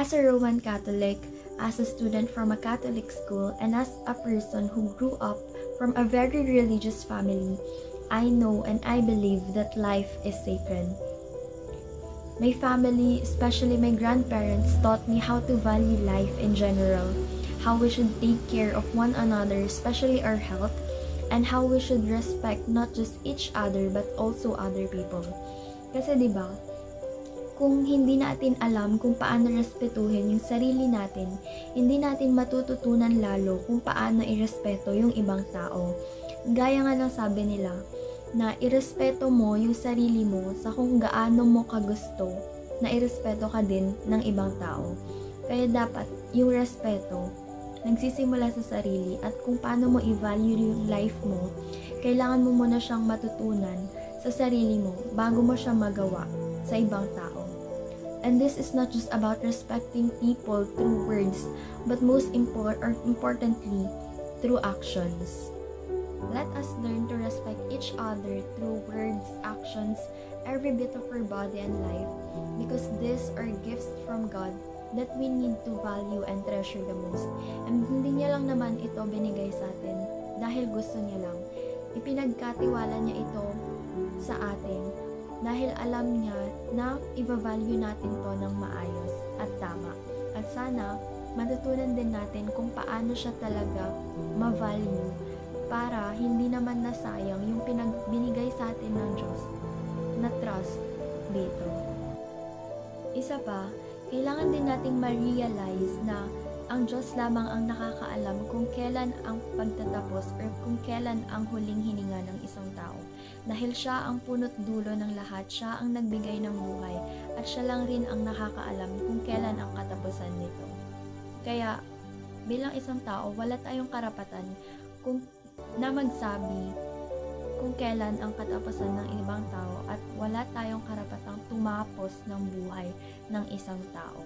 As a Roman Catholic, as a student from a Catholic school, and as a person who grew up from a very religious family, I know and I believe that life is sacred. My family, especially my grandparents, taught me how to value life in general, how we should take care of one another, especially our health, and how we should respect not just each other but also other people. Kasi 'di ba, kung hindi natin alam kung paano respetuhin yung sarili natin, hindi natin matututunan lalo kung paano irespeto yung ibang tao. Gaya nga ng sabi nila, na irespeto mo yung sarili mo sa kung gaano mo kagusto na irespeto ka din ng ibang tao. Kaya dapat yung respeto nagsisimula sa sarili at kung paano mo i-value yung life mo, kailangan mo muna siyang matutunan sa sarili mo bago mo siya magawa sa ibang tao. And this is not just about respecting people through words, but most importantly, through actions. Let us learn to respect each other through words, actions, every bit of our body and life, because these are gifts from God that we need to value and treasure the most. And hindi niya lang naman ito binigay sa atin dahil gusto niya lang. Ipinagkatiwala niya ito sa atin dahil alam niya na i-value natin to ng maayos at tama. At sana matutunan din natin kung paano siya talaga ma-value para hindi naman nasayang yung binigay sa atin ng Diyos na trust dito. Isa pa, kailangan din nating ma-realize na ang Diyos lamang ang nakakaalam kung kailan ang pagtatapos or kung kailan ang huling hininga ng isang tao. Dahil siya ang punot dulo ng lahat, siya ang nagbigay ng buhay, at siya lang rin ang nakakaalam kung kailan ang katapusan nito. Kaya, bilang isang tao, wala tayong karapatan na magsabi kung kailan ang katapusan ng ibang tao at wala tayong karapatang tumapos ng buhay ng isang tao.